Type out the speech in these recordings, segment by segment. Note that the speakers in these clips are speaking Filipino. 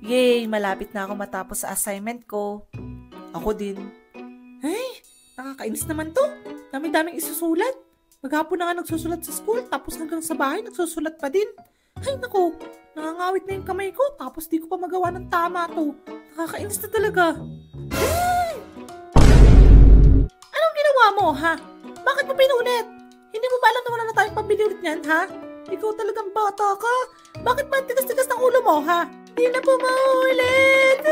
Yay! Malapit na ako matapos sa assignment ko. Ako din. Ay! Nakakainis naman to. Dami-daming isusulat. Maghapon na nga nagsusulat sa school, tapos hanggang sa bahay nagsusulat pa din. Ay naku! Nangangawit na yung kamay ko, tapos di ko pa magawa ng tama to. Nakakainis na talaga. Ay! Anong ginawa mo, ha? Bakit mo pinulit? Hindi mo ba alam na wala na tayong pambili ulit niyan, ha? Ikaw talagang bata ka. Bakit ba tigas-tigas ng ulo mo, ha? Hindi na po mauulit.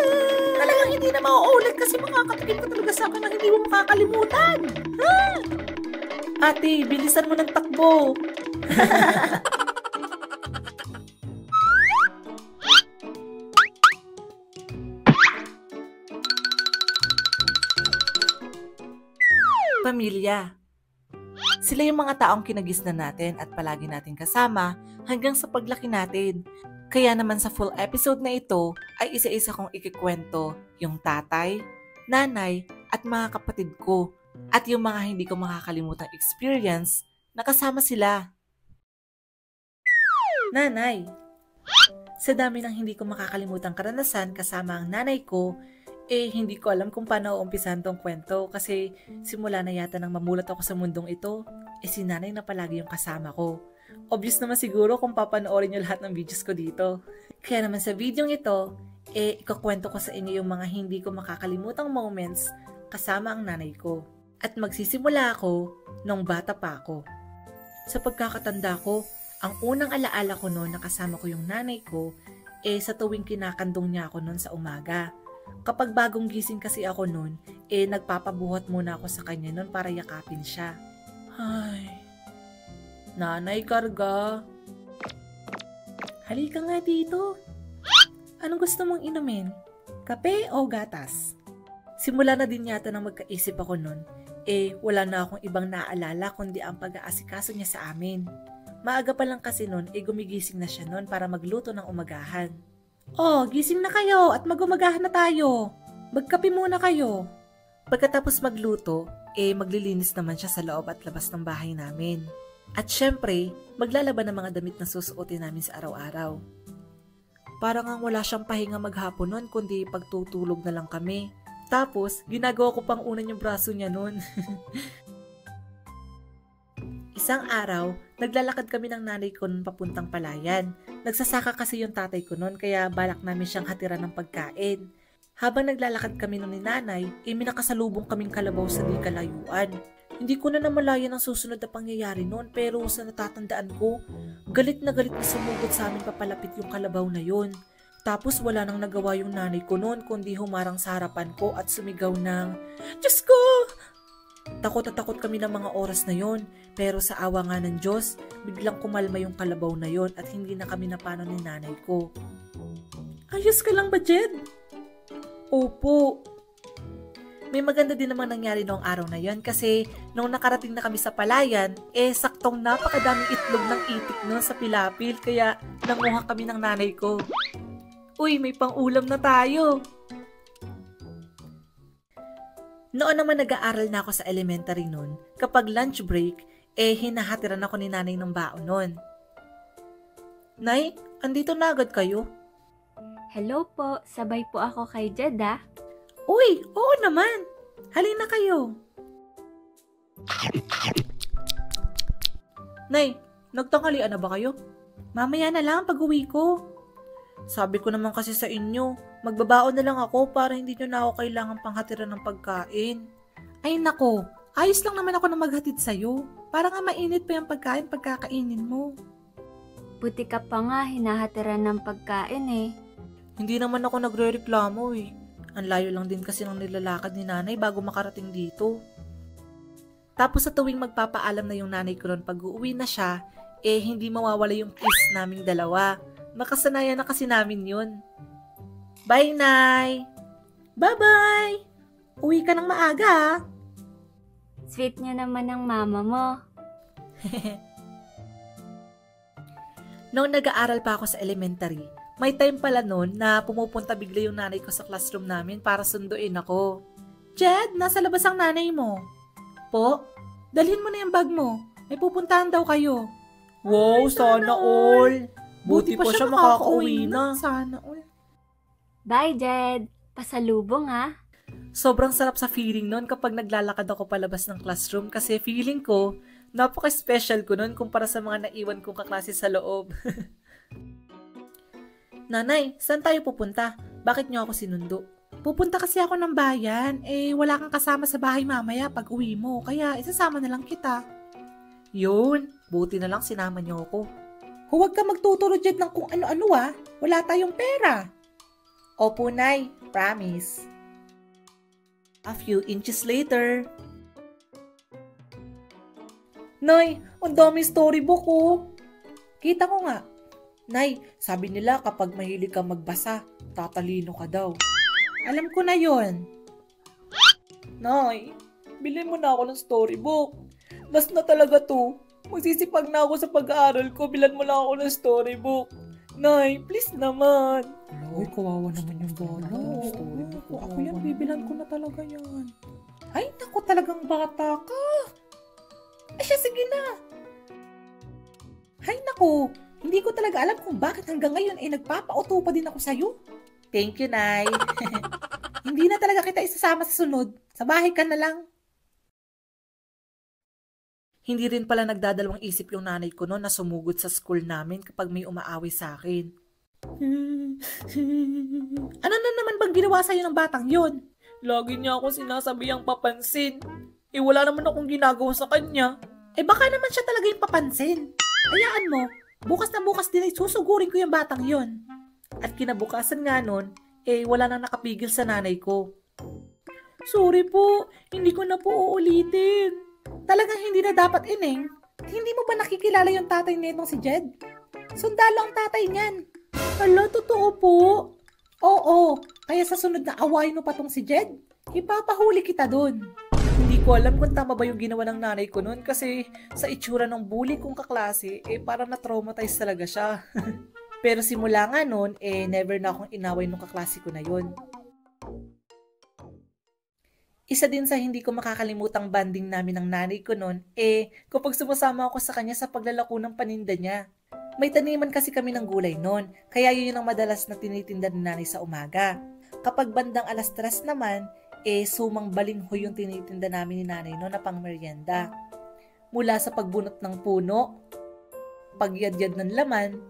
Talagang hindi na mauulit kasi makakatikim ka talaga sa akin na hindi mo makakalimutan. Ha? Ate, bilisan mo ng takbo. Pamilya. Sila yung mga taong kinagisnan natin at palagi natin kasama hanggang sa paglaki natin. Kaya naman sa full episode na ito ay isa-isa kong ikikwento yung tatay, nanay at mga kapatid ko at yung mga hindi ko makakalimutang experience na kasama sila. Nanay. Sa dami ng hindi ko makakalimutang karanasan kasama ang nanay ko, hindi ko alam kung paano umpisan tong kwento kasi simula na yata nang mamulat ako sa mundong ito, si nanay na palagi yung kasama ko. Obvious naman siguro kung papanoorin nyo lahat ng videos ko dito. Kaya naman sa video ito, ikukwento ko sa inyo yung mga hindi ko makakalimutang moments kasama ang nanay ko. At magsisimula ako nung bata pa ako. Sa pagkakatanda ko, ang unang alaala ko noon na kasama ko yung nanay ko, sa tuwing kinakandong niya ako noon sa umaga. Kapag bagong gising kasi ako noon, nagpapabuhat muna ako sa kanya noon para yakapin siya. Ay, nanay karga. Halika nga dito. Anong gusto mong inumin? Kape o gatas? Simula na din yata nang magkaisip ako noon, wala na akong ibang naaalala kundi ang pag-aasikaso niya sa amin. Maaga pa lang kasi noon, gumigising na siya noon para magluto ng umagahan. Oh, gising na kayo at mag-umagahan na tayo. Magkape muna kayo. Pagkatapos magluto, maglilinis naman siya sa loob at labas ng bahay namin. At syempre, maglalaban ng mga damit na susuotin namin sa araw-araw. Parang ang wala siyang pahinga maghapon noon kundi pagtutulog na lang kami. Tapos, ginagawa ko pang unan yung braso niya noon. Isang araw, naglalakad kami ng nanay ko noon papuntang palayan. Nagsasaka kasi yung tatay ko noon kaya balak namin siyang hatiran ng pagkain. Habang naglalakad kami noon ni nanay, may nakasalubong kaming kalabaw sa di kalayuan. Hindi ko na namalayan ang susunod na pangyayari noon pero sa natatandaan ko, galit na sumugod sa amin papalapit yung kalabaw na yun. Tapos wala nang nagawa yung nanay ko noon kundi humarang sa harapan ko at sumigaw ng, "Diyos ko!" Takot na takot kami ng mga oras na yon, pero sa awa nga ng Diyos, biglang kumalma yung kalabaw na yon at hindi na kami napano ni nanay ko. Ayos ka lang ba, Jed? Opo. May maganda din naman nangyari noong araw na yon kasi nung nakarating na kami sa palayan, saktong napakadaming itlog ng itik noon sa pilapil kaya nanguha kami ng nanay ko. Uy, may pang-ulam na tayo. Noon naman nag-aaral na ako sa elementary noon, kapag lunch break, hinahatiran ako ni nanay ng baon noon. Nay, andito na agad kayo? Hello po, sabay po ako kay Jed ah. Uy, oo naman. Halina kayo. Nay, nagtanghalian na ba kayo? Mamaya na lang pag-uwi ko. Sabi ko naman kasi sa inyo, magbabaon na lang ako para hindi nyo na ako kailangan panghatiran ng pagkain. Ay nako, ayos lang naman ako na maghatid sa'yo. Para nga mainit pa yung pagkain pagkakainin mo. Buti ka pa nga, hinahatiran ng pagkain eh. Hindi naman ako nagre-reklamo eh. Ang layo lang din kasi ng nilalakad ni nanay bago makarating dito. Tapos sa tuwing magpapaalam na yung nanay ko noon pag-uwi na siya, hindi mawawala yung kiss naming dalawa. Nakasanayan na kasi namin yun. Bye, Nay! Bye-bye! Uwi ka ng maaga, Sweet niya naman ng mama mo. Noong nag-aaral pa ako sa elementary, may time pala noon na pumupunta bigla yung nanay ko sa classroom namin para sunduin ako. Jed, nasa labas ang nanay mo. Po, dalhin mo na yung bag mo. May pupuntahan daw kayo. Wow, sana all! Buti pa siya makakauwi na. Sana all. Bye, Jed! Pasalubong ha! Sobrang sarap sa feeling nun kapag naglalakad ako palabas ng classroom kasi feeling ko, napaka-special ko nun kumpara sa mga naiwan kong kaklase sa loob. Nanay, saan tayo pupunta? Bakit niyo ako sinundo? Pupunta kasi ako ng bayan. Wala kang kasama sa bahay mamaya pag uwi mo. Kaya isasama na lang kita. Yun, buti na lang sinama niyo ako. Huwag ka magtuturo dyan ng kung ano-ano Wala tayong pera. Opo, Nay. Promise. A few inches later. Nay, ang dami storybook ko. Kita ko nga. Nay, sabi nila kapag mahilig ka magbasa, tatalino ka daw. Alam ko na yon. Nay, bilhin mo na ako ng storybook. Last na talaga to. Magsisipag na ako sa pag-aaral ko, bilan mo lang ako ng storybook. Nay, please naman. Uy, kawawa naman yung bata. Storybook. Ako yan, bibilan ko na talaga yan. Ay, naku, talagang bata ka. Ay, siya, sige na. Ay, naku. Hindi ko talaga alam kung bakit hanggang ngayon nagpapauto pa din ako sa'yo. Thank you, Nay. Hindi na talaga kita isasama sa sunod. Sa bahay ka na lang. Hindi rin pala nagdadalawang isip yung nanay ko noon na sumugod sa school namin kapag may umaaway sa akin. Ano na naman bang ginawa sa'yo ng batang yon? Lagi niya ako sinasabihang papansin. Wala naman akong ginagawa sa kanya. Baka naman siya talaga yung papansin. Hayaan mo. Bukas na bukas din ay susugurin ko yung batang yon. At kinabukasan nga nun, wala nang nakapigil sa nanay ko. Sorry po, hindi ko na po uulitin. Talagang hindi na dapat, Ineng. Hindi mo ba nakikilala yung tatay nitong si Jed? Sundalo ang tatay niyan. Hala, totoo po? Oo, kaya sa sunod na awayin mo pa tong si Jed, ipapahuli kita dun. Hindi ko alam kung tama ba yung ginawa ng nanay ko nun kasi sa itsura ng bully kong kaklase, parang na-traumatize talaga siya. Pero simula nga nun, never na akong inaway nung kaklase ko na yun. Isa din sa hindi ko makakalimutang banding namin ng nanay ko nun, kapag sumasama ako sa kanya sa paglalako ng paninda niya. May taniman kasi kami ng gulay nun, kaya yun ang madalas na tinitinda ni nanay sa umaga. Kapag bandang 3:00 naman, sumang balinghoy yung tinitinda namin ni nanay no na pang merienda. Mula sa pagbunot ng puno, pagyadyad ng laman,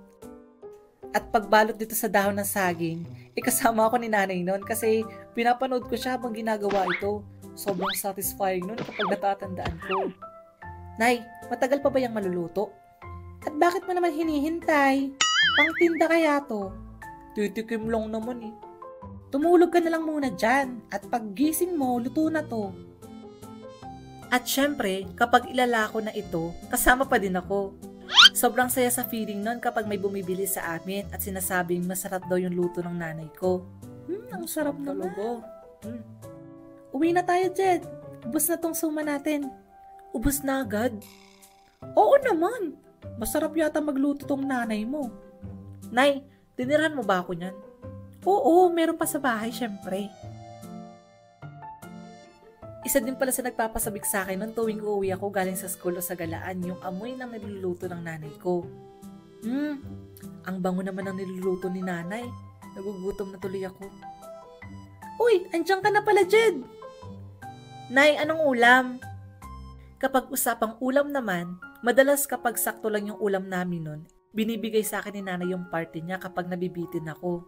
at pagbalot dito sa dahon ng saging, kasama ako ni nanay noon kasi pinapanood ko siya habang ginagawa ito. Sobrang satisfying noon kapag natatandaan ko. Nay, matagal pa ba yung maluluto? At bakit mo naman hinihintay? Pangtinda kaya to? Titikim lang naman Tumulog ka na lang muna dyan at paggising mo, luto na to. At syempre, kapag ilalako na ito, kasama pa din ako. Sobrang saya sa feeling nun kapag may bumibili sa amin at sinasabing masarap daw yung luto ng nanay ko. Ang sarap talaga. Uwi na tayo, Jed. Ubus na tong suma natin. Ubus na agad? Oo naman. Masarap yata magluto tong nanay mo. Nay, tinirahan mo ba ako niyan? Oo, meron pa sa bahay, syempre. Isa din pala sa nagpapasabik sa akin nung tuwing uuwi ako galing sa school o sa galaan yung amoy ng niluluto ng nanay ko. Ang bango naman ng niluluto ni nanay. Nagugutom na tuloy ako. Uy, andiyan ka na pala, Jed! Nay, anong ulam? Kapag usapang ulam naman, madalas kapag sakto lang yung ulam namin nun, binibigay sa akin ni nanay yung party niya kapag nabibitin ako.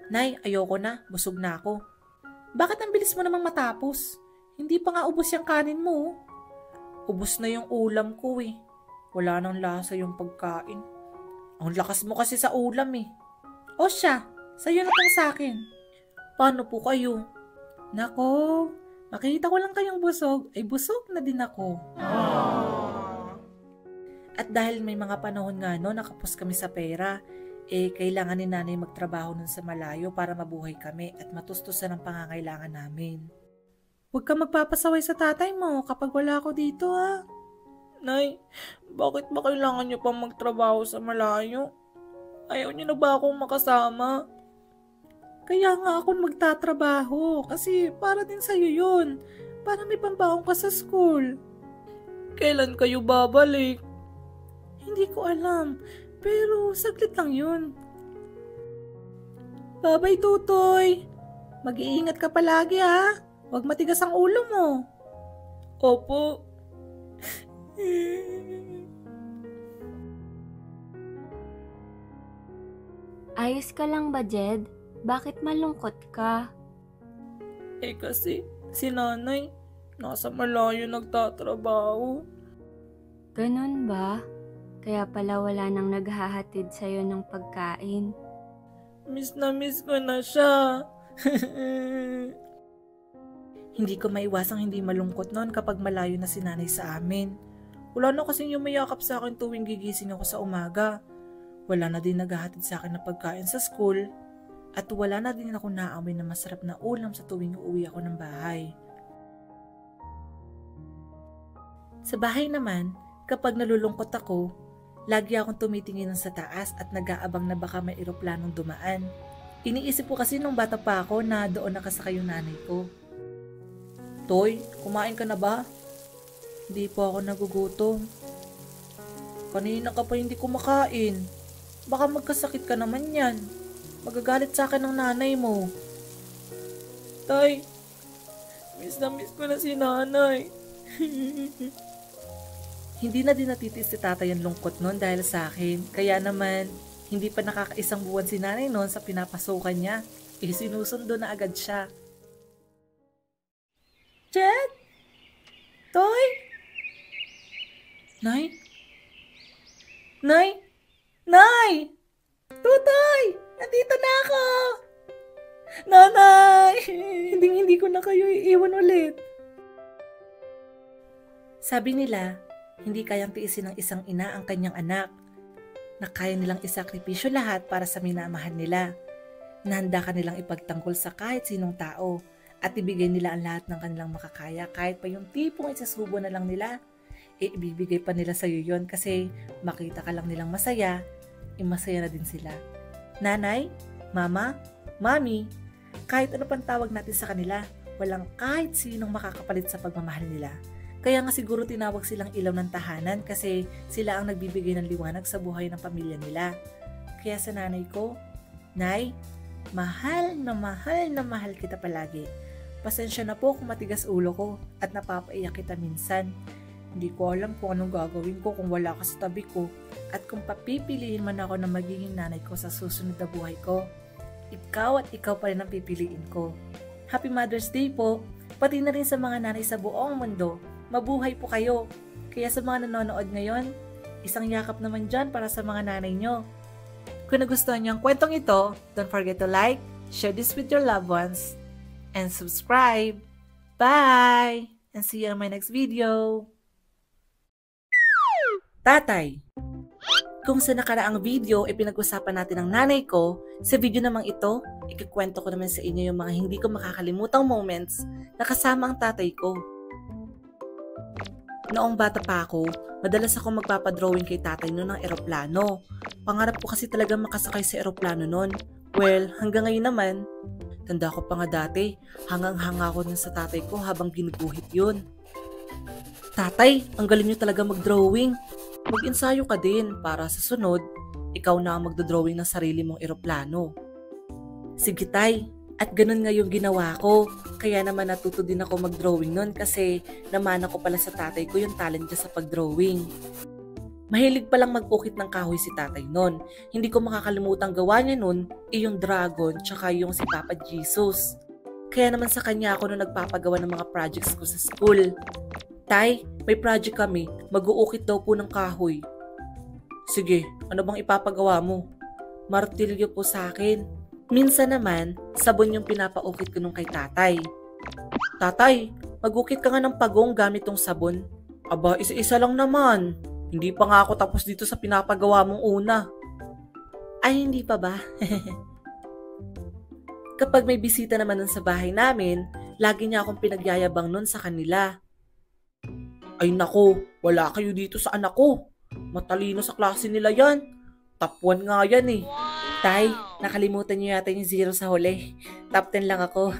Nay, ayoko na. Busog na ako. Bakit ang bilis mo namang matapos? Hindi pa nga ubos yung kanin mo. Ubos na yung ulam ko Wala nang lasa yung pagkain. Ang lakas mo kasi sa ulam O siya, sa'yo na pang sa'kin. Paano po kayo? Nako, makita ko lang kayong busog, busog na din ako. At dahil may mga panahon nga nakapos kami sa pera, kailangan ni nanay magtrabaho nun sa malayo para mabuhay kami at matustusan ang pangangailangan namin. Huwag ka magpapasaway sa tatay mo kapag wala ako dito Nay, bakit ba kailangan niyo pang magtrabaho sa malayo? Ayaw niyo na ba akong makasama? Kaya nga ako magtatrabaho kasi para din sa'yo yun. Para may pambaon ka sa school. Kailan kayo babalik? Hindi ko alam. Pero saglit lang yun. Babay, Tutoy. Mag-iingat ka palagi, ha? Huwag matigas ang ulo mo. Opo. Ayos ka lang ba, Jed? Bakit malungkot ka? Kasi si nanay, nasa malayo nagtatrabaho. Ganun ba? Kaya pala wala nang naghahatid sa'yo ng pagkain. Miss na miss ko na siya. Hindi ko maiwasang hindi malungkot noon kapag malayo na si nanay sa amin. Wala na kasing yumayakap sa akin tuwing gigising ako sa umaga. Wala na din naghahatid sa akin ng pagkain sa school. At wala na din ako naamoy na masarap na ulam sa tuwing uuwi ako ng bahay. Sa bahay naman, kapag nalulungkot ako, lagi akong tumitingin sa taas at nag-aabang na baka may eroplanong dumaan. Iniisip ko kasi nung bata pa ako na doon nakasakay yung nanay ko. Toy, kumain ka na ba? Hindi po ako nagugutom. Kanina ka pa hindi kumakain. Baka magkasakit ka naman yan. Magagalit sa akin ng nanay mo. Tay, miss na miss ko na si nanay. Hindi na din natitiis si tatay ang lungkot noon dahil sa akin. Kaya naman, hindi pa nakakaisang buwan si nanay noon sa pinapasukan niya. Sinusundo na agad siya. Jet? Toy? Nay? Nay? Nay! Tutoy! Nandito na ako! Nanay! Hindi ko na kayo iiwan ulit. Sabi nila, hindi kayang tiisin ng isang ina ang kanyang anak, na kaya nilang isakripisyo lahat para sa minamahal nila, na handa ka nilang ipagtanggol sa kahit sinong tao, at ibigay nila ang lahat ng kanilang makakaya kahit pa yung tipong isasubo na lang nila, ibibigay pa nila sa'yo yun kasi makita ka lang nilang masaya, masaya na din sila. Nanay, mama, mami, kahit ano pang tawag natin sa kanila, walang kahit sinong makakapalit sa pagmamahal nila. Kaya nga siguro tinawag silang ilaw ng tahanan kasi sila ang nagbibigay ng liwanag sa buhay ng pamilya nila. Kaya sa nanay ko, Nay, mahal na mahal kita palagi. Pasensya na po kung matigas ulo ko at napapaiyak kita minsan. Hindi ko alam kung anong gagawin ko kung wala ka sa tabi ko at kung papipiliin man ako na magiging nanay ko sa susunod na buhay ko. Ikaw at ikaw pa rin ang pipiliin ko. Happy Mother's Day po, pati na rin sa mga nanay sa buong mundo. Mabuhay po kayo. Kaya sa mga nanonood ngayon, isang yakap naman dyan para sa mga nanay nyo. Kung nagustuhan niyo ang kwentong ito, don't forget to like, share this with your loved ones, and subscribe. Bye! And see you on my next video. Tatay. Kung sa nakaraang video pinag-usapan natin ang nanay ko, sa video namang ito, ikikwento ko naman sa inyo yung mga hindi ko makakalimutang moments na kasama ang tatay ko. Noong bata pa ako, madalas ako magpapadrawing kay tatay noon ng eroplano. Pangarap ko kasi talaga makasakay sa eroplano noon. Well, hanggang ngayon naman, tanda ko pa nga dati, hangang-hanga ko nun sa tatay ko habang ginuguhit yun. Tatay, ang galing niyo talaga mag-drawing. Mag-ensayo ka din para sa sunod, ikaw na ang magdodrawing ng sarili mong eroplano. Sige tay, at ganun nga yung ginawa ko. Kaya naman natuto din ako mag-drawing nun kasi namana ko pala sa tatay ko yung talent niya sa pag-drawing. Mahilig palang mag-ukit ng kahoy si tatay nun. Hindi ko makakalimutang gawa niya nun yung dragon tsaka yung si Papa Jesus. Kaya naman sa kanya ako nung nagpapagawa ng mga projects ko sa school. Tay, may project kami, mag-uukit daw po ng kahoy. Sige, ano bang ipapagawa mo? Martilyo po sa akin. Minsan naman, sabon yung pinapaukit ko nung kay tatay. Tatay, mag-ukit ka nga ng pagong gamit tong sabon. Aba, isa-isa lang naman. Hindi pa nga ako tapos dito sa pinapagawa mong una. Ay, hindi pa ba? Kapag may bisita naman nun sa bahay namin, lagi niya akong pinagyayabang nun sa kanila. Ay nako, wala kayo dito sa anak ko. Matalino sa klase nila yan. Top 1 nga yan eh. Tay, nakalimutan niyo yata yung 0 sa huli. Top 10 lang ako.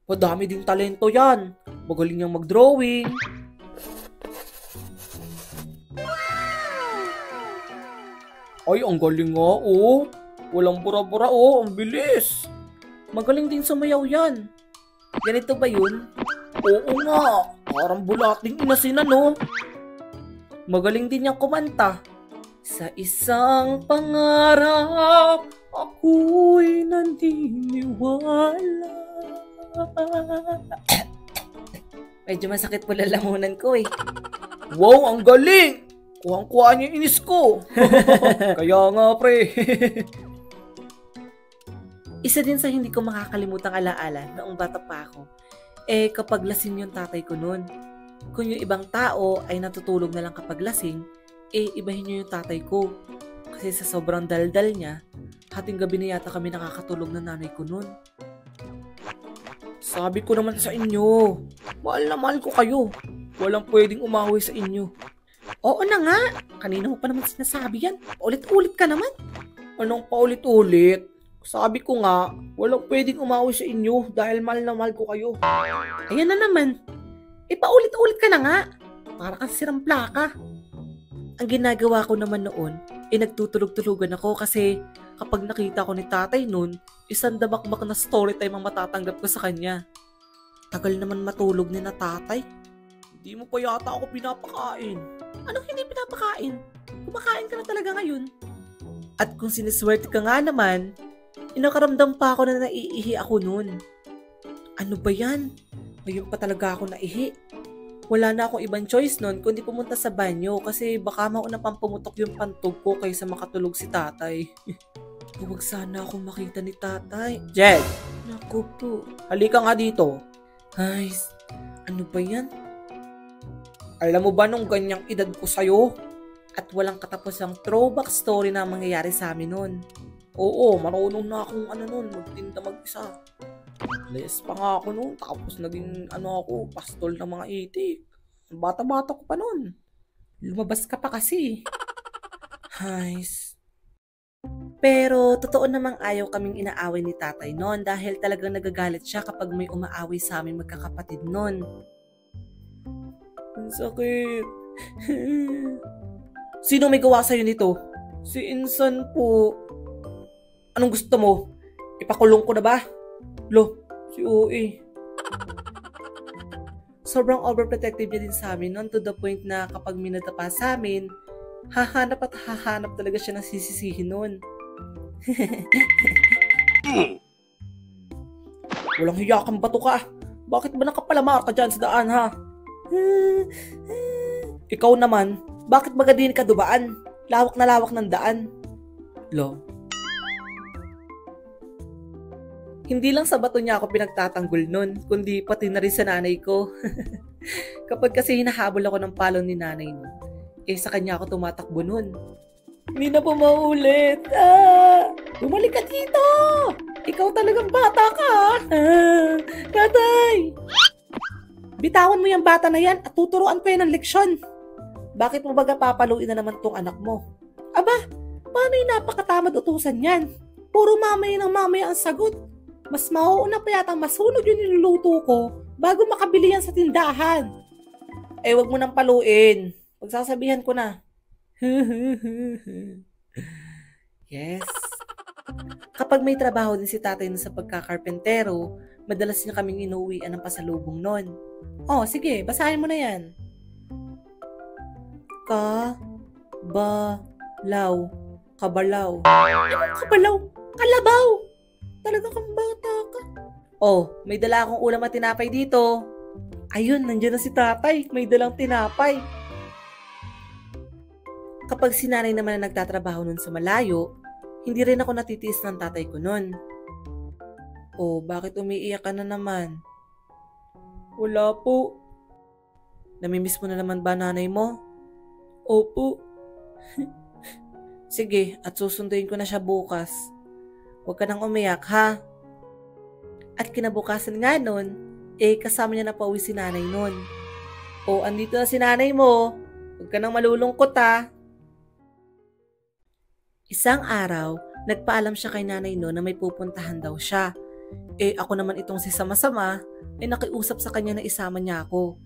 Madami ding talento yan. Magaling niyang mag-drawing. Ay, ang galing nga oh. Walang bura-bura oh, ang bilis. Magaling din sumayaw yan. Ganito ba yun? Oo nga, parang bulating inasin no. Magaling din niyang kumanta. Sa isang pangarap, ako'y nandiniwala. Medyo masakit po lalamunan ko eh. Wow, ang galing! Kuhang-kuha niya yung inis ko. Kaya nga pre. Isa din sa hindi ko makakalimutang alaala noong bata pa ako, kapag lasing yung tatay ko noon. Kung yung ibang tao ay natutulog na lang kapag lasing, ibahin niyo yung tatay ko. Kasi sa sobrang daldal niya, hating gabi na yata kami nakakatulog na nanay ko noon. Sabi ko naman sa inyo, mahal na mahal ko kayo. Walang pwedeng umaway sa inyo. Oo na nga, kanina mo pa naman sinasabi yan. Ulit-ulit ka naman. Anong paulit-ulit? Sabi ko nga, walang pwedeng umaway sa inyo dahil mahal na mahal ko kayo. Ayan na naman. Paulit-ulit ka na nga. Para kang sirang plaka. Ang ginagawa ko naman noon, nagtutulog-tulugan ako kasi kapag nakita ko ni tatay noon, isang dabakbak na story time ang matatanggap ko sa kanya. Tagal naman matulog ni na tatay. Hindi mo pa yata ako pinapakain. Anong hindi pinapakain? Kumakain ka na talaga ngayon. At kung siniswerte ka nga naman, inakaramdam pa ako na naiihi ako noon. Ano ba yan? Ngayon pa talaga ako naihi. Wala na akong ibang choice noon kundi pumunta sa banyo kasi baka mauna pang pumutok yung pantog ko kaysa makatulog si tatay. Huwag sana akong makita ni tatay. Jed! Naku po. Halika nga dito. Ay, ano ba yan? Alam mo ba nung ganyang edad ko sa'yo? At walang katapusang throwback story na mangyayari sa amin noon. Oo, marunong na akong magtinda mag-isa. Les pa nga ako noon, tapos naging ako, pastol ng mga itik. Bata-bata ko pa noon. Lumabas ka pa kasi. Hays. Pero totoo namang ayaw kaming inaaway ni tatay noon dahil talagang nagagalit siya kapag may umaaway sa aming magkakapatid noon. Ang sakit. Sino may gawa sa'yo nito? Si Insan po. Anong gusto mo? Ipakulong ko na ba? Lo, si OA. Sobrang overprotective niya din sa amin noon to the point na kapag minadapa sa amin, hahanap at hahanap talaga siya ng sisisihin noon. Walang hiya kang bato ka. Bakit ba nakapalamar ka dyan sa daan ha? Ikaw naman, bakit ba din ka dubaan? Lawak na lawak ng daan. Lo. Hindi lang sa bato niya ako pinagtatanggol nun, kundi pati na rin sa nanay ko. Kapag kasi hinahabol ako ng palon ni nanay nun, sa kanya ako tumatakbo nun. Hindi na po maulit. Bumalik ka dito! Ikaw talagang bata ka! Tatay! Bitawan mo yung bata na yan at tuturuan ko yan ng leksyon. Bakit mo baga papaluin na naman tong anak mo? Aba, paano yung napakatamad utusan yan? Puro mamaya ng mamaya ang sagot. Mas mauuna pa yata masunog yung niluluto ko bago makabili yan sa tindahan. Wag mo nang paluin. Pagsasabihan ko na. Yes. Kapag may trabaho din si tatay sa pagkakarpentero, madalas niya kaming inuwian ng pasalubong nun. Oh, sige, basahin mo na yan. Kabalaw. Kabalaw. Anong kabalaw? Kalabaw! Talaga kang bata ka. Oh, may dala akong ulam at tinapay dito. Ayun, nandiyan na si tatay. May dalang tinapay. Kapag si nanay naman na nagtatrabaho nun sa malayo, hindi rin ako natitiis ng tatay ko nun. Oh, bakit umiiyak ka na naman? Wala po. Namimiss mo na naman ba nanay mo? Opo. Sige, at susunduin ko na siya bukas. Huwag ka nang umiyak, ha? At kinabukasan nga nun, kasama niya na pauwi si nanay nun. O, andito na si nanay mo. Huwag ka nang malulungkot, ha? Isang araw, nagpaalam siya kay nanay nun na may pupuntahan daw siya. Ako naman itong si Sama-sama, nakiusap sa kanya na isama niya ako.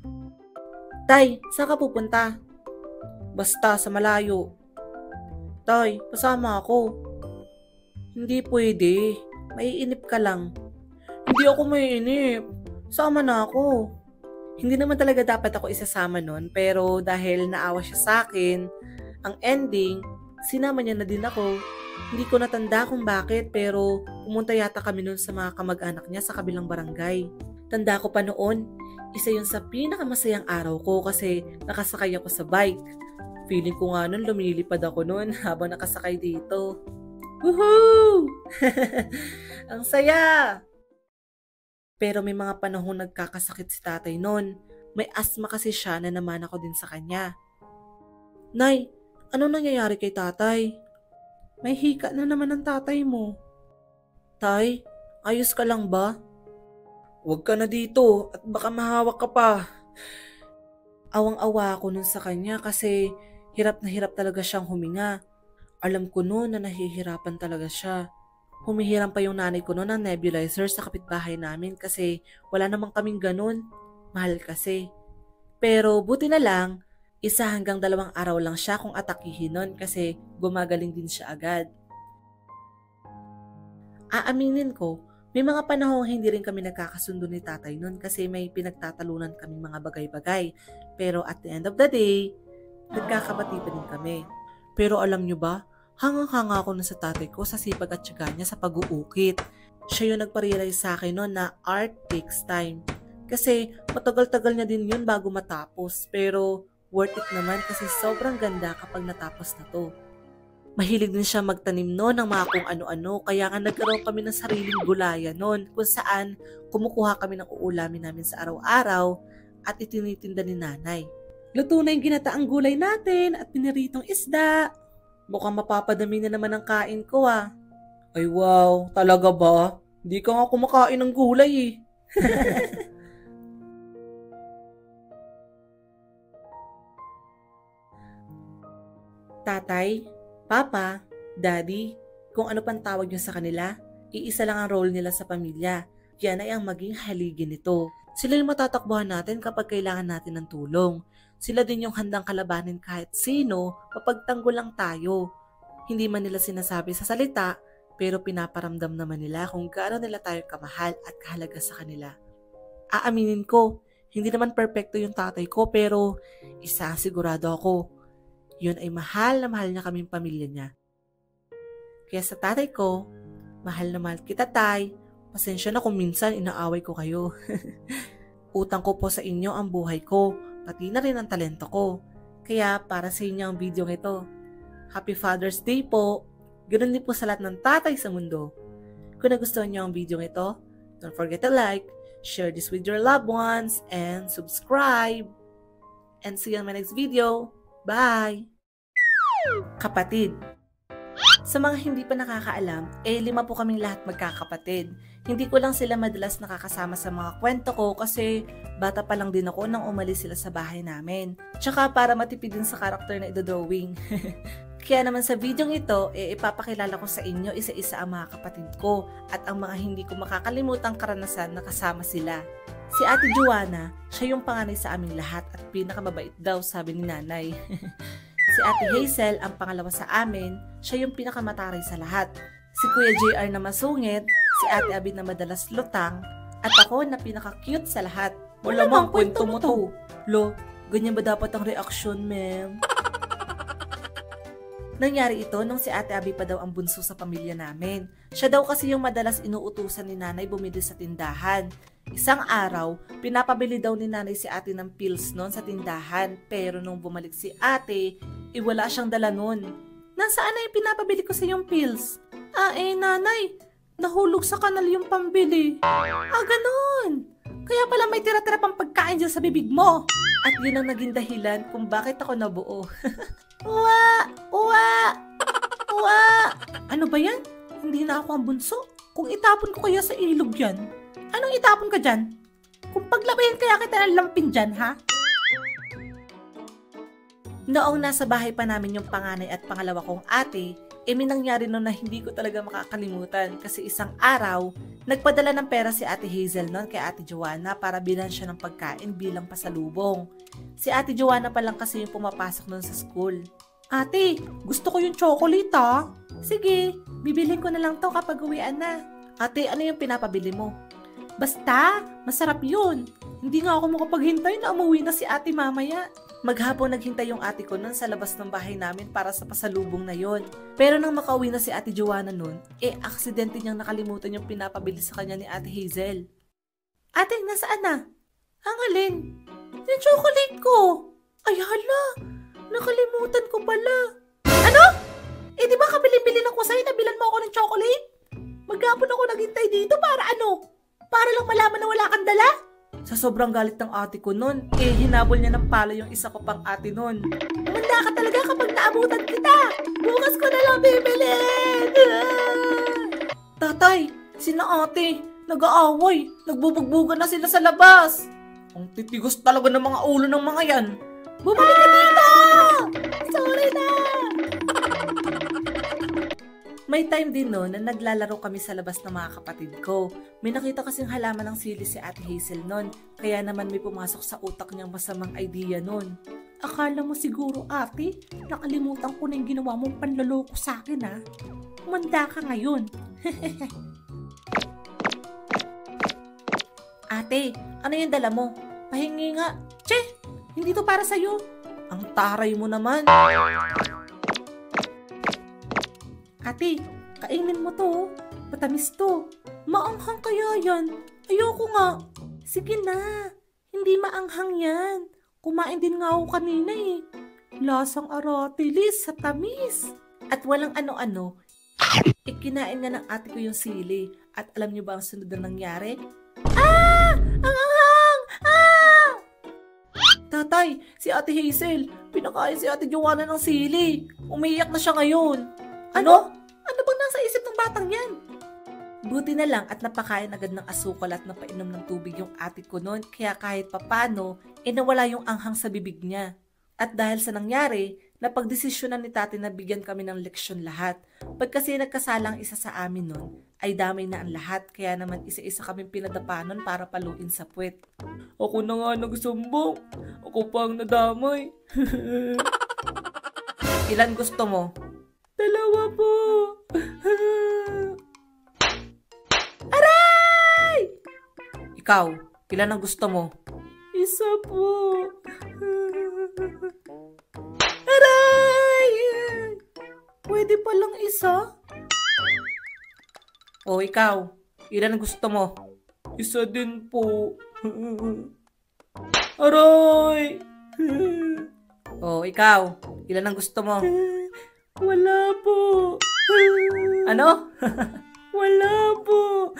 Tay, saan ka pupunta? Basta, sa malayo. Tay, pasama ako. Hindi pwede. Maiinip ka lang. Hindi ako maiinip. Sama na ako. Hindi naman talaga dapat ako isasama nun, pero dahil naawa siya sa akin, ang ending, sinama niya na din ako. Hindi ko natanda kung bakit, pero pumunta yata kami nun sa mga kamag-anak niya sa kabilang barangay. Tanda ko pa noon, isa yun sa pinakamasayang araw ko kasi nakasakay ako sa bike. Feeling ko nga nun lumilipad ako nun habang nakasakay dito. Woohoo! Ang saya! Pero may mga panahon nagkakasakit si tatay nun. May asthma kasi siya na naman ako din sa kanya. Nay, ano nangyayari kay tatay? May hika na naman ang tatay mo. Tay, ayos ka lang ba? Huwag ka na dito at baka mahawak ka pa. Awang-awa ako nun sa kanya kasi hirap na hirap talaga siyang huminga. Alam ko noon na nahihirapan talaga siya. Humihiram pa yung nanay ko noon ng nebulizer sa kapitbahay namin kasi wala namang kaming ganun. Mahal kasi. Pero buti na lang, 1 hanggang 2 araw lang siya kung atakihin nun kasi gumagaling din siya agad. Aaminin ko, may mga panahon hindi rin kami nagkakasundo ni tatay nun kasi may pinagtatalunan kaming mga bagay-bagay. Pero at the end of the day, nagkakabati pa din kami. Pero alam nyo ba, hangang-hanga ako na sa tatay ko sa sipag at tiyaga niya sa pag-uukit. Siya yung nagpa-realize sa akin noon na art takes time. Kasi matagal-tagal niya din yun bago matapos. Pero worth it naman kasi sobrang ganda kapag natapos na to. Mahilig din siya magtanim noon ng mga kung ano-ano. Kaya nga nagkaroon kami ng sariling gulayan noon kung saan kumukuha kami ng uulamin namin sa araw-araw at itinitinda ni nanay. Luto na yung ginataang gulay natin at piniritong isda. Mukhang mapapadami na naman ang kain ko ah. Ay wow, talaga ba? Di ka nga kumakain ng gulay eh. Tatay, Papa, Daddy, kung ano pang tawag niyo sa kanila, iisa lang ang role nila sa pamilya. Yan ay ang maging haligi nito. Sila yung matatakbuhan natin kapag kailangan natin ng tulong. Sila din yung handang kalabanin kahit sino, mapagtanggol lang tayo. Hindi man nila sinasabi sa salita, pero pinaparamdam naman nila kung gaano nila tayo kamahal at kahalaga sa kanila. Aaminin ko, hindi naman perpekto yung tatay ko pero isa sigurado ako. Yun ay mahal na mahal niya kaming pamilya niya. Kaya sa tatay ko, mahal na mahal kita tay. Pasensya na kung minsan inaaway ko kayo. Utang ko po sa inyo ang buhay ko, pati na rin ang talento ko. Kaya para sa inyo ang video ito. Happy Father's Day po! Ganun din po sa lahat ng tatay sa mundo. Kung nagustuhan niyo ang video ito, don't forget to like, share this with your loved ones, and subscribe! And see you on my next video. Bye! Kapatid. Sa mga hindi pa nakakaalam, 5 po kaming lahat magkakapatid. Hindi ko lang sila madalas nakakasama sa mga kwento ko kasi bata pa lang din ako nang umalis sila sa bahay namin. Tsaka para matipid din sa karakter na idodrawing. Kaya naman sa video ito, ipapakilala ko sa inyo isa-isa ang mga kapatid ko at ang mga hindi ko makakalimutang karanasan na kasama sila. Si Ate Joanna, siya yung panganay sa aming lahat at pinakamabait daw sabi ni nanay. Si Ate Hazel, ang pangalawa sa amin, siya yung pinakamataray sa lahat. Si Kuya JR na masungit, si Ate Abby na madalas lutang, at ako na pinaka-cute sa lahat. Malamang kwento mo to. Lo, ganyan ba dapat ang reaksyon, ma'am? Nangyari ito nung si Ate Abby pa daw ang bunso sa pamilya namin. Siya daw kasi yung madalas inuutusan ni nanay bumili sa tindahan. Isang araw, pinapabili daw ni nanay si ate ng pills noon sa tindahan. Pero nung bumalik si ate, wala siyang dala noon. Nasaan na yung pinapabili ko sa yung pills? Nanay, nahulog sa kanal yung pambili. Ganun. Kaya pala may tira-tira pang pagkain dyan sa bibig mo. At yun ang naging dahilan kung bakit ako nabuo. Uwa! Ano ba yan? Hindi na ako ang bunso. Kung itapon ko kaya sa ilog yan. Anong itapon ka dyan? Kung paglabayan kaya kita ng lampin dyan, ha? Noong nasa bahay pa namin yung panganay at pangalawa kong ate, may nangyari noon na hindi ko talaga makakalimutan kasi isang araw, nagpadala ng pera si Ate Hazel noon kay Ate Joanna para bilhan siya ng pagkain bilang pasalubong. Si Ate Joanna pa lang kasi yung pumapasok noon sa school. Ate, gusto ko yung chocolate ah. Sige, bibilhin ko na lang to kapag uwian na. Ate, ano yung pinapabili mo? Basta, masarap yun. Hindi nga ako makapaghintay na umuwi na si ate mamaya. Maghapon naghintay yung ate ko nun sa labas ng bahay namin para sa pasalubong na yon. Pero nang makauwi na si ate Joanna nun, aksidente niyang nakalimutan yung pinapabili sa kanya ni ate Hazel. Ate, nasaan na? Ang alin? Yung chocolate ko. Ay hala, nakalimutan ko pala. Ano? Di ba kabilin-bilin ako sa'yo na bilan mo ako ng chocolate? Maghapon ako naghintay dito para ano? Para lang malaman na wala kang dala? Sa sobrang galit ng ate ko nun, hinabol niya ng pala yung isa ko pang ate nun. Manda ka talaga kapag naabutan kita! Bukas ko na lang bibilin! Tatay, sina ate, nag-aaway, nagbubugbugan na sila sa labas. Ang titigas talaga ng mga ulo ng mga yan. Bumalik ka dito! Sorry na! May time din noon na naglalaro kami sa labas ng mga kapatid ko. May nakita kasing halaman ng sili si Ate Hazel noon, kaya naman may pumasok sa utak niyang masamang idea noon. Akala mo siguro ate, nakalimutan ko na yung ginawa mong panloloko sa akin ha? Manda ka ngayon. Ate, ano yung dala mo? Pahingi nga. Che, hindi to para sa'yo. Ang taray mo naman. Ate, kainin mo to. Matamis to. Maanghang kaya yan. Ayoko nga. Sige na. Hindi maanghang yan. Kumain din nga ako kanina eh. Lasang aratilis sa tamis. At walang ano-ano, ikinain nga ng ate ko yung sili. At alam niyo ba ang sunod na nangyari? Ah! Ang anghang! Ah! Tatay, si Ate Hazel, pinakain si Ate Joanna ng sili. Umiiyak na siya ngayon. Ano? Ano bang nasa isip ng batang yan? Buti na lang at napakain agad ng asukal at napainom ng tubig yung ate ko noon, kaya kahit papano, nawala yung anghang sa bibig niya. At dahil sa nangyari, napagdesisyonan ni tate na bigyan kami ng leksyon lahat. Pag kasi nagkasalang isa sa amin noon, ay damay na ang lahat, kaya naman isa-isa kaming pinadapa nun para paluin sa puwet. Ako na nga nagsumbong. Ako pa ang nadamay. Ilan gusto mo? 2 po. Aray! Ikaw, ilan ang gusto mo? 1 po. Aray! Pwede palang 1? O ikaw, ilan ang gusto mo? 1 din po. Aray! O ikaw, ilan ang gusto mo? Wala po. Ano? Wala po.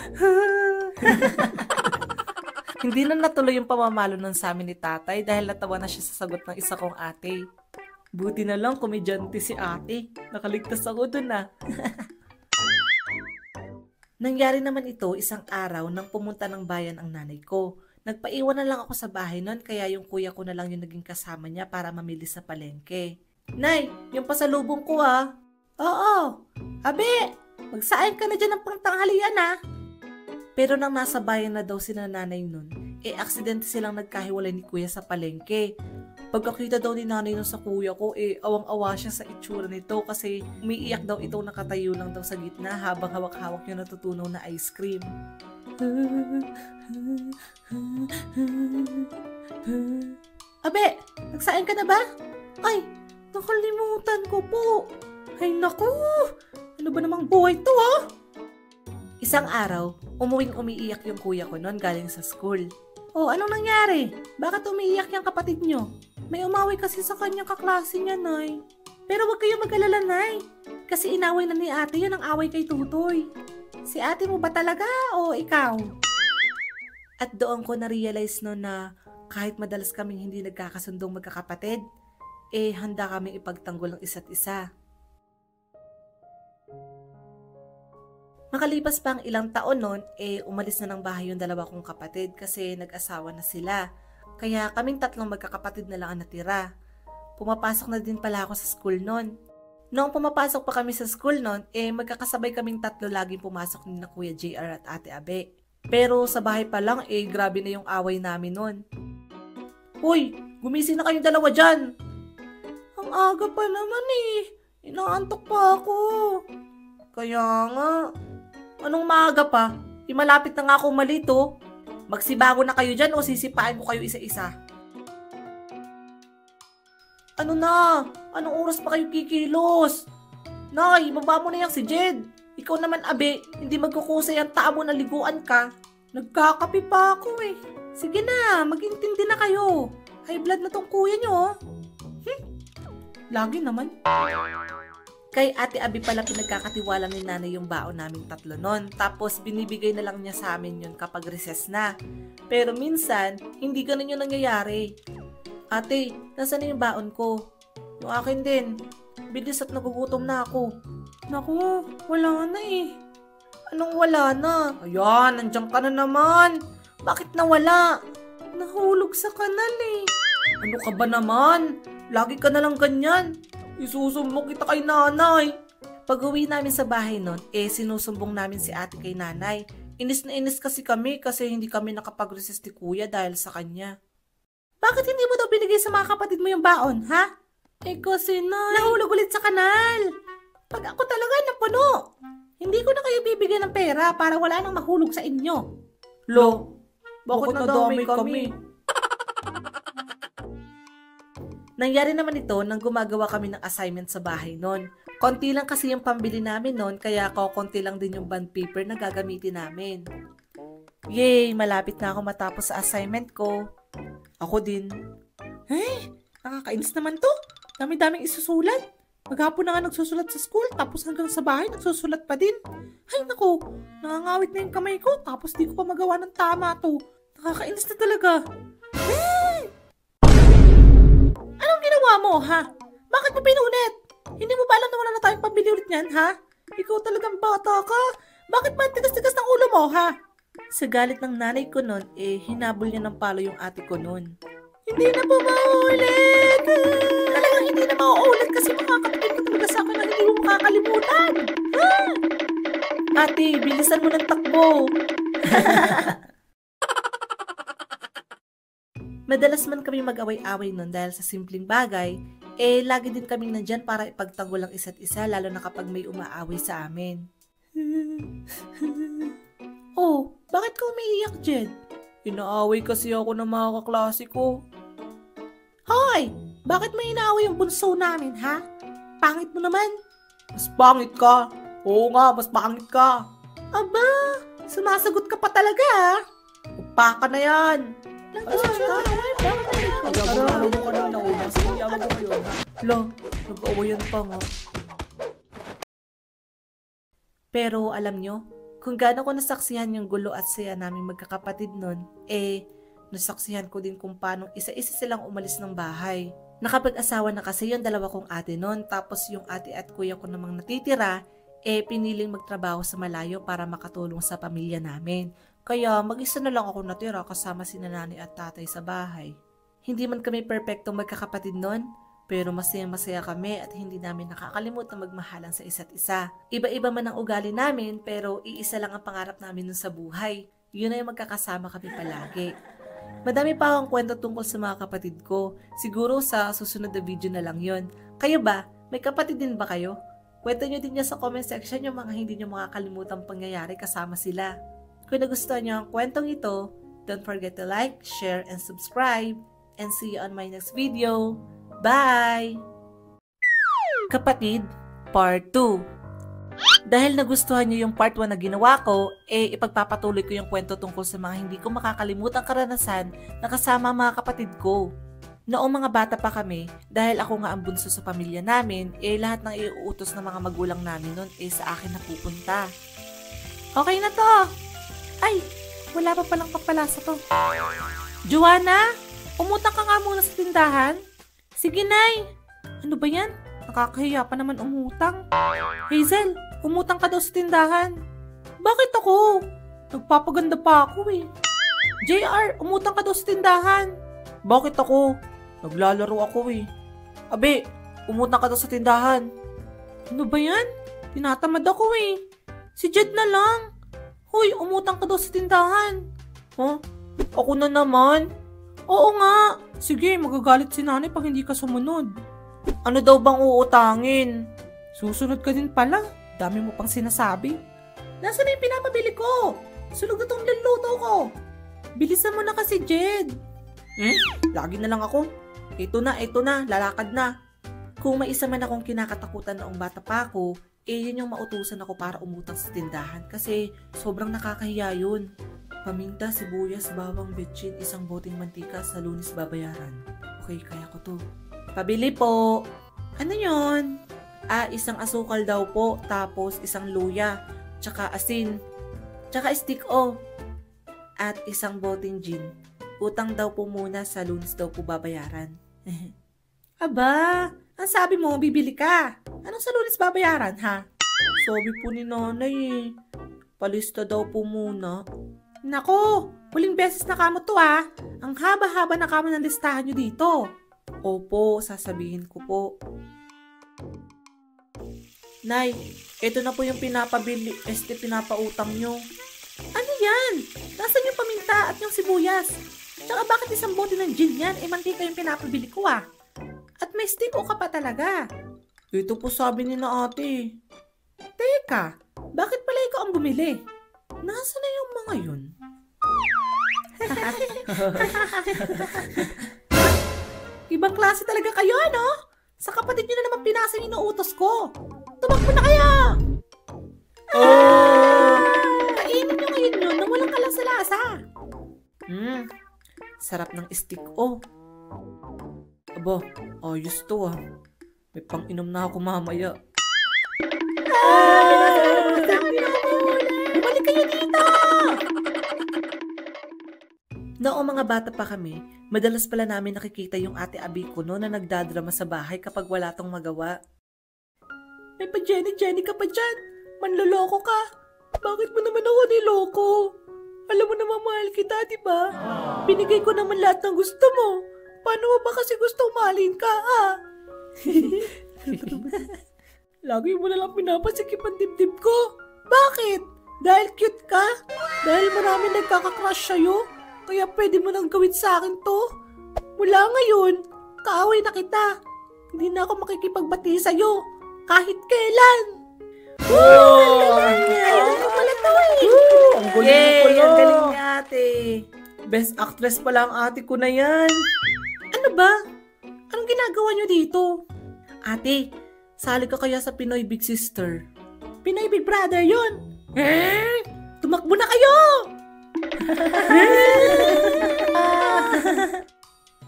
Hindi na natuloy yung pamamalo nun sa amin ni tatay dahil natawa na siya sa sagot ng isa kong ate. Buti na lang komedyante si ate. Nakaligtas ako dun ah. Nangyari naman ito isang araw nang pumunta ng bayan ang nanay ko. Nagpaiwan na lang ako sa bahay nun kaya yung kuya ko na lang yung naging kasama niya para mamili sa palengke. Nay, yung pasalubong ko ah. Oo. Abe, magsaing ka na dyan ng pangtanghalian ah. Pero nang nasa bayan na daw sila nanay nun, aksidente silang nagkahiwalay ni kuya sa palengke. Pagkakita daw ni nanay nun sa kuya ko, awang-awa siya sa itsura nito kasi umiiyak daw itong nakatayo lang daw sa gitna habang hawak-hawak yung natutunaw na ice cream. Abe, nagsaing ka na ba? Ay, nakalimutan ko po. Ay naku, ano ba namang buhay to ha? Isang araw, umuwing umiiyak yung kuya ko noon galing sa school. Oh, anong nangyari? Bakit umiiyak yung kapatid nyo? May umaway kasi sa kanyang kaklase niya, Nay. Pero wag kayong mag-alala, Nay. Kasi inaway na ni ate yun ang away kay Tutoy. Si ate mo ba talaga o ikaw? At doon ko na-realize no na kahit madalas kaming hindi nagkakasundong magkakapatid, handa kaming ipagtanggol ng isa't isa. Makalipas pa ang ilang taon noon, umalis na ng bahay yung 2 kong kapatid kasi nag-asawa na sila. Kaya kaming 3 magkakapatid na lang ang natira. Pumapasok na din pala ako sa school noon. Noong pumapasok pa kami sa school noon, magkakasabay kaming 3 laging pumasok ni na Kuya JR at Ate Abe. Pero sa bahay pa lang, grabe na yung away namin noon. Hoy, gumising na kayong 2 dyan! Ang aga pa naman eh. Inaantok pa ako. Kaya nga. Anong maaga pa? Malapit na nga ako malito. Magsibago na kayo dyan o sisipain ko kayo isa-isa. Ano na? Anong oras pa kayo kikilos? Nay, baba mo na yan si Jed. Ikaw naman, abe, hindi magkukusay ang taa mo na liguan ka. Nagkakape pa ako eh. Sige na, mag-intindi na kayo. High blood na tong kuya nyo. Lagi naman. Kay Ate Abi pala pinagkakatiwala ni nanay yung baon naming tatlo nun. Tapos binibigay na lang niya sa amin yun kapag recess na. Pero minsan, hindi ganun yung nangyayari. Ate, nasaan na yung baon ko? Yung akin din. Bilis at nagugutom na ako. Naku, wala na eh. Anong wala na? Ayan, nandiyan ka na naman. Bakit nawala? Nahulog sa kanal eh. Ano ka ba naman? Lagi ka na lang ganyan. Isusumbong kita kay nanay. Pag-uwi namin sa bahay nun, sinusumbong namin si ate kay nanay. Inis na inis kasi kami kasi hindi kami nakapag-resist ni kuya dahil sa kanya. Bakit hindi mo daw binigay sa mga kapatid mo yung baon, ha? Kasi nahulog ulit sa kanal. Pag ako talaga napuno, hindi ko na kayo bibigyan ng pera para wala nang mahulog sa inyo. Lo, bakit nadamay kami? Nangyari naman ito nang gumagawa kami ng assignment sa bahay noon. Konti lang kasi yung pambili namin noon kaya konti lang din yung bond paper na gagamitin namin. Yay! Malapit na ako matapos sa assignment ko. Ako din. Nakakainis naman to. Dami-daming isusulat. Maghapon na nga nagsusulat sa school tapos hanggang sa bahay nagsusulat pa din. Ay naku, nangangawit na yung kamay ko tapos di ko pa magawa ng tama to. Nakakainis na talaga. Anong ginawa mo, ha? Bakit mo pinunit? Hindi mo ba alam na wala na tayong pambili ulit niyan, ha? Ikaw talagang bata ka. Bakit ba tigas-tigas ng ulo mo, ha? Sa galit ng nanay ko nun, hinabol niya ng palo yung ate ko nun. Hindi na po mauulit! Talagang hindi na mauulit kasi makakapagin ka talaga sa akin na hindi mo makakalimutan. Ha? Ate, bilisan mo ng takbo. Madalas man kami mag-away-away nun dahil sa simpleng bagay, lagi din kami nandyan para ipagtanggol ang isa't isa lalo na kapag may umaaway sa amin. Oh, bakit ka umiiyak, Jed? Inaaway kasi ako ng mga kaklase ko. Hoy! Bakit may inaaway yung bunso namin, ha? Pangit mo naman. Mas pangit ka. Oo nga, mas pangit ka. Aba, sumasagot ka pa talaga, ha? Upaka na yan. Nag-awayan pa nga. Pero alam nyo, kung gaano ko nasaksihan yung gulo at saya naming magkakapatid nun, nasaksihan ko din kung paano isa-isa silang umalis ng bahay. Nakapag-asawa na kasi yung dalawa kong ate nun, tapos yung ate at kuya ko namang natitira, piniling magtrabaho sa malayo para makatulong sa pamilya namin. Kaya mag-isa na lang ako natira kasama si nanay at tatay sa bahay. Hindi man kami perpektong magkakapatid nun, pero masaya-masaya kami at hindi namin nakakalimut na magmahalan sa isa't isa. Iba-iba man ang ugali namin pero iisa lang ang pangarap namin nun sa buhay. Yun na yung magkakasama kami palagi. Madami pa akong kwento tungkol sa mga kapatid ko. Siguro sa susunod na video na lang yun. Kayo ba? May kapatid din ba kayo? Kwento nyo din niya sa comment section yung mga hindi nyo makakalimutang pangyayari kasama sila. Kung nagustuhan nyo ang kwentong ito, don't forget to like, share, and subscribe. And see you on my next video. Bye! Kapatid, Part 2. Dahil nagustuhan nyo yung Part 1 na ginawa ko, ipagpapatuloy ko yung kwento tungkol sa mga hindi ko makakalimutang karanasan na kasama ang mga kapatid ko. Noong mga bata pa kami, dahil ako nga ang bunso sa pamilya namin, lahat ng iuutos ng mga magulang namin nun sa akin napupunta. Okay na to! Ay, wala pa palang papalasa to. Joanna, umutang ka nga muna sa tindahan. Sige, Nay. Ano ba yan? Nakakahiya pa naman umutang. Hazel, umutang ka daw sa tindahan. Bakit ako? Nagpapaganda pa ako eh. JR, umutang ka daw sa tindahan. Bakit ako? Naglalaro ako eh. Abe, umutang ka daw sa tindahan. Ano ba yan? Tinatamad ako eh. Si Jed na lang. Hoy, umutang ka daw sa tindahan. Huh? Ako na naman? Oo nga. Sige, magagalit si nanay pag hindi ka sumunod. Ano daw bang uutangin? Susunod ka din pala. Dami mo pang sinasabi. Nasaan na yung pinapabili ko? Sunog na tong niluto ko. Bilisan mo na kasi, Jed. Lagi na lang ako. Ito na, lalakad na. Kung may isa man akong kinakatakutan noong bata pa ako, yun yung mautusan ako para umutang sa tindahan kasi sobrang nakakahiya yun. Paminta, sibuyas, bawang, betchin, isang boteng mantika sa Lunes babayaran. Okay, kaya ko to. Pabili po. Ano yon? Isang asukal daw po, tapos isang luya, tsaka asin, tsaka stick at isang boteng gin. Utang daw po muna sa Lunes daw po babayaran. Aba, ang sabi mo, bibili ka. Anong sa Lunes babayaran, ha? Sabi po ni nanay palista daw po muna. Nako, huling beses na kamo to Ang haba-haba na kamo ng listahan nyo dito. Opo, sasabihin ko po. Nay, ito na po yung pinapautang nyo. Ano yan? Nasaan yung paminta at yung sibuyas? Tsaka bakit isang bote ng gin yan? Mantika yung pinapabili ko At may stick ka pa talaga. Ito po sabi ni na ate. Teka, bakit pala ikaw ang bumili? Nasaan na yung mga yun? Ibang klase talaga kayo, ano? Sa kapatid nyo na naman pinasa yung inuutos ko. Tumakbo na kayo! Kainin nyo ngayon yun nang walang kalasa-lasa. Sarap ng stick, Aba, ayos to May pang-inom na ako mamaya. Bumalik kayo dito! Noong mga bata pa kami, madalas pala namin nakikita yung ate Abi ko na nagdadrama sa bahay kapag wala tong magawa. May pa-Jenny ka pa dyan. Manloloko ka. Bakit mo naman ako niloko? Alam mo naman mahal kita, diba? Binigay ko naman lahat ng gusto mo. Paano mo ba kasi gusto mahalin ka, Lagi mo nalang pinapasikip ang dibdib ko. Bakit? Dahil cute ka? Dahil marami nagkakakrush sa'yo? Kaya pwede mo nang gawin sa akin to? Mula ngayon, kaaway na kita. Hindi na ako makikipagbati sa'yo. Kahit kailan. Ayun ko pala to Ang galing pala. Ang galing ni ate. Best actress pala ang ate ko na yan. Ano ba? Anong ginagawa nyo dito? Ate, sali ka kaya sa Pinoy Big Sister? Pinoy Big Brother yun. Tumakbo na kayo!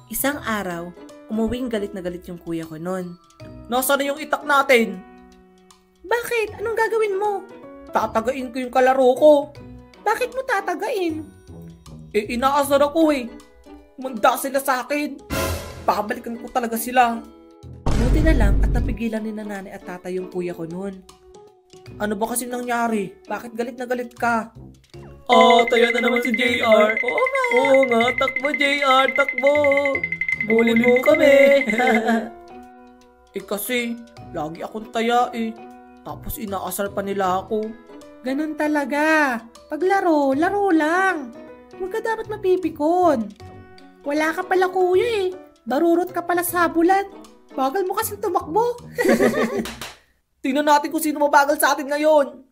Isang araw, umuwing galit na galit yung kuya ko noon. Nasaan na yung itak natin? Bakit? Anong gagawin mo? Tatagain ko yung kalaro ko. Bakit mo tatagain? Inaasar ako Manda sila sa akin. Babalikan ko talaga sila. Buti na lang at napigilan ni nanay at tatay yung kuya ko noon. Ano ba kasi nangyari? Bakit galit na galit ka? Tayo na naman si JR. Oo nga, takbo JR, takbo. Bulin mo kami. Kasi, lagi akong taya Tapos inaasar pa nila ako. Ganun talaga. Paglaro, laro lang. Huwag ka dapat mapipikon. Wala ka pala kuya Barurot ka pala sa bulan. Bagal mo kasing tumakbo. Tingnan natin kung sino mabagal sa atin ngayon.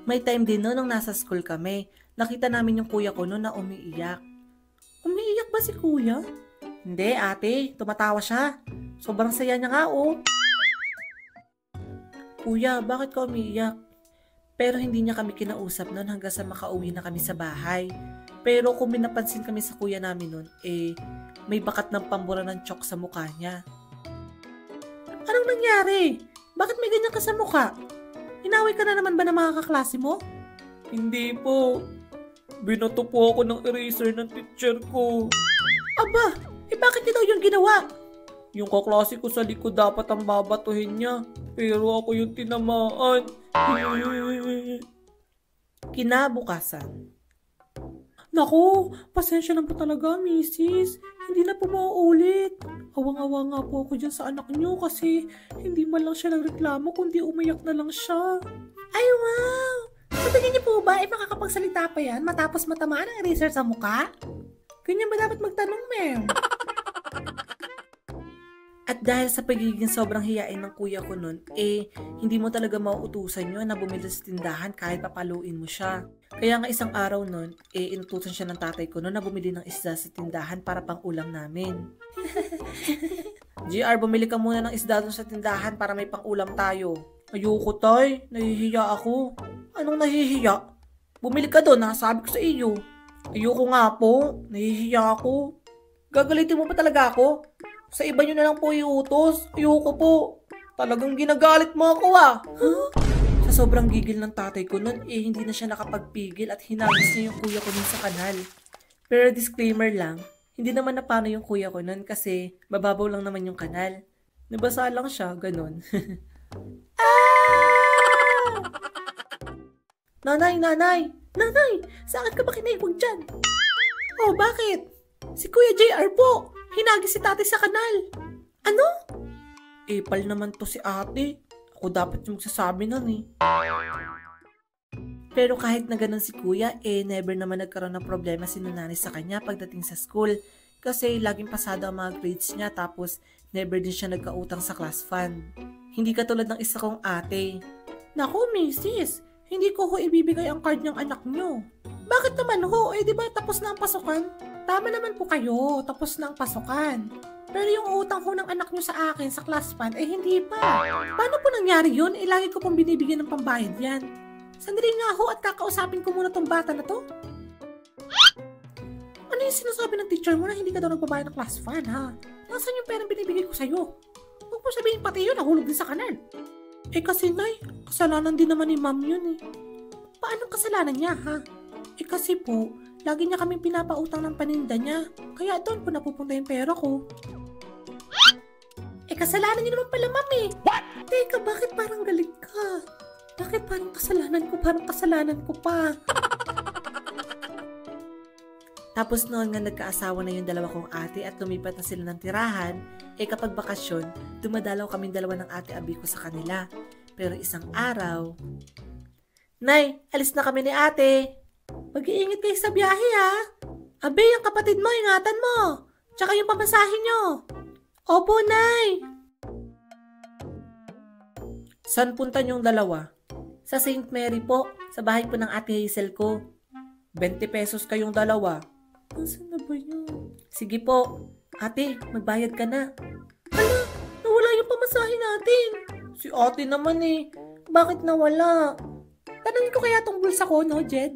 May time din nung nasa school kami. Nakita namin yung kuya ko noon na umiiyak. Umiiyak ba si kuya? Hindi ate, tumatawa siya. Sobrang saya niya nga Kuya, bakit ka umiiyak? Pero hindi niya kami kinausap noon hanggang sa makauwi na kami sa bahay. Pero kung minapansin kami sa kuya namin noon, may bakat ng pambura ng chok sa mukha niya. Anong nangyari? Bakit may ganyan ka sa mukha? Inaway ka na naman ba ng mga kaklase mo? Hindi po. Binato po ako ng eraser ng teacher ko. Aba, bakit niya daw yung ginawa? Yung kaklase ko sa likod dapat ang babatuhin niya. Pero ako yung tinamaan. Kinabukasan. Naku, pasensya na po talaga, misis. Hindi na po mauulit. Awang-awa nga po ako dyan sa anak niyo kasi hindi man lang siya nagreklamo kundi umiyak na lang siya. Ay wow! Sa tingin niyo po ba, makakapagsalita pa yan matapos matamaan ang eraser sa mukha? Ganyan ba dapat magtanong, ma'am? At dahil sa pagiging sobrang hiyain ng kuya ko nun, hindi mo talaga mauutusan yun na bumili sa tindahan kahit papaluin mo siya. Kaya nga isang araw nun, inutusan siya ng tatay ko nun na bumili ng isda sa tindahan para pang ulam namin. GR, bumili ka muna ng isda dun sa tindahan para may pang ulam tayo. Ayoko, tay. Nahihiya ako. Anong nahihiya? Bumili ka dun, ha? Sabi ko sa iyo. Ayoko nga po. Nahihiya ako. Gagalitin mo pa talaga ako? Sa iba nyo na lang po iutos. Ayoko po. Talagang ginagalit mo ako, ah. Huh? Sa sobrang gigil ng tatay ko nun, hindi na siya nakapagpigil at hinagis niya yung kuya ko nun sa kanal. Pero disclaimer lang, hindi naman napano yung kuya ko nun kasi mababaw lang naman yung kanal. Nabasa lang siya, ganun. Ah! Nanay! Nanay! Saan ka ba kinaiwag dyan? Oh, bakit? Si Kuya JR po! Hinagis si tatay sa kanal! Ano? Epal naman to si ate. Ako dapat yung magsasabi nun eh. Pero kahit na ganun si kuya, never naman nagkaroon ng problema si nanay sa kanya pagdating sa school. Kasi laging pasado ang mga grades niya tapos never din siya nagkautang sa class fund. Hindi katulad ng isa kong ate. Naku, misis, hindi ko ho ibibigay ang card ng anak nyo. Bakit naman ho? Di ba tapos na ang pasukan? Tama naman po kayo, tapos na ang pasukan. Pero yung utang ho ng anak nyo sa akin sa class fund, hindi pa. Paano po nangyari yun? Lagi ko pong binibigyan ng pambayad yan. Sandali nga ho at kakausapin ko muna tong bata na to. Ano yung sinasabi ng teacher mo na hindi ka daw nagbabayad ng class fund, ha? Nasaan yung perang binibigay ko sa'yo? Huwag mo sabihin pati yun, nahulog din sa kanal. Kasi nay, kasalanan din naman ni ma'am yun eh. Paano kasalanan niya, ha? Kasi po, lagi niya kaming pinapautang ng paninda niya. Kaya doon po napupunta yung pera ko. Kasalanan niyo naman pala, ma'am eh. What? Teka, bakit parang galit ka? Bakit parang kasalanan ko? Parang kasalanan ko pa. Tapos noon nga nagkaasawa na yung dalawa kong ate at lumipat na sila ng tirahan, kapag bakasyon, dumadalaw kaming dalawa ng ate abi ko sa kanila. Pero isang araw, Nay, alis na kami ni ate. Mag-iingat kayo sa biyahe, ha? Abe, yung kapatid mo, ingatan mo. Tsaka yung pamasahin nyo. Opo, Nay. Saan punta niyong dalawa? Sa St. Mary po, sa bahay po ng ate Hazel ko. 20 pesos kayong dalawa. Saan na ba yun? Sige po. Ate, magbayad ka na. Hala, nawala yung pamasahin natin. Si ate naman eh. Bakit nawala? Tanungin ko kaya tong bulsa ko, no, Jed?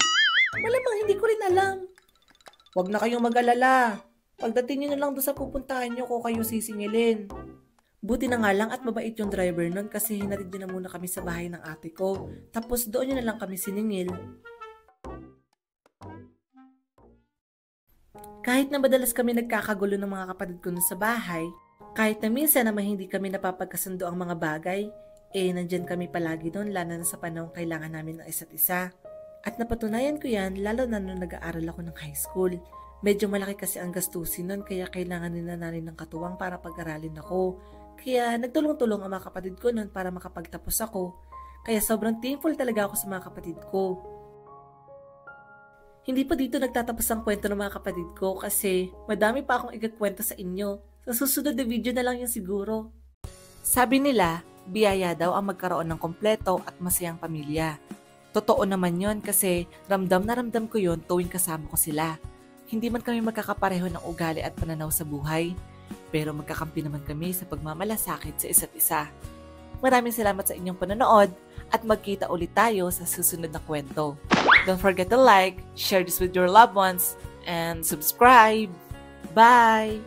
Malamang hindi ko rin alam. Huwag na kayong mag-alala. Pagdating nyo na lang doon sa pupuntahan nyo ko kayo sisingilin. Buti na nga lang at mabait yung driver nun kasi hinatid nyo na muna kami sa bahay ng ate ko. Tapos doon nyo na lang kami siningil. Kahit na madalas kami nagkakagulo ng mga kapatid ko nun sa bahay, kahit na minsan naman hindi kami napapagkasundo ang mga bagay, nandyan kami palagi doon lalo na sa panahong kailangan namin ng isa't isa. At napatunayan ko yan lalo na nung nag-aaral ako ng high school. Medyo malaki kasi ang gastusin nun kaya kailangan nila namin ng katuwang para pag-aralin ako. Kaya nagtulong-tulong ang mga kapatid ko nun para makapagtapos ako. Kaya sobrang thankful talaga ako sa mga kapatid ko. Hindi pa dito nagtatapos ang kwento ng mga kapatid ko kasi madami pa akong igakwento sa inyo. Sa susunod na video na lang yung siguro. Sabi nila, biyaya daw ang magkaroon ng kompleto at masayang pamilya. Totoo naman yon kasi ramdam na ramdam ko yon tuwing kasama ko sila. Hindi man kami magkakapareho ng ugali at pananaw sa buhay, pero magkakampi naman kami sa pagmamalasakit sa isa't isa. Maraming salamat sa inyong panonood at magkita ulit tayo sa susunod na kwento. Don't forget to like, share this with your loved ones, and subscribe. Bye!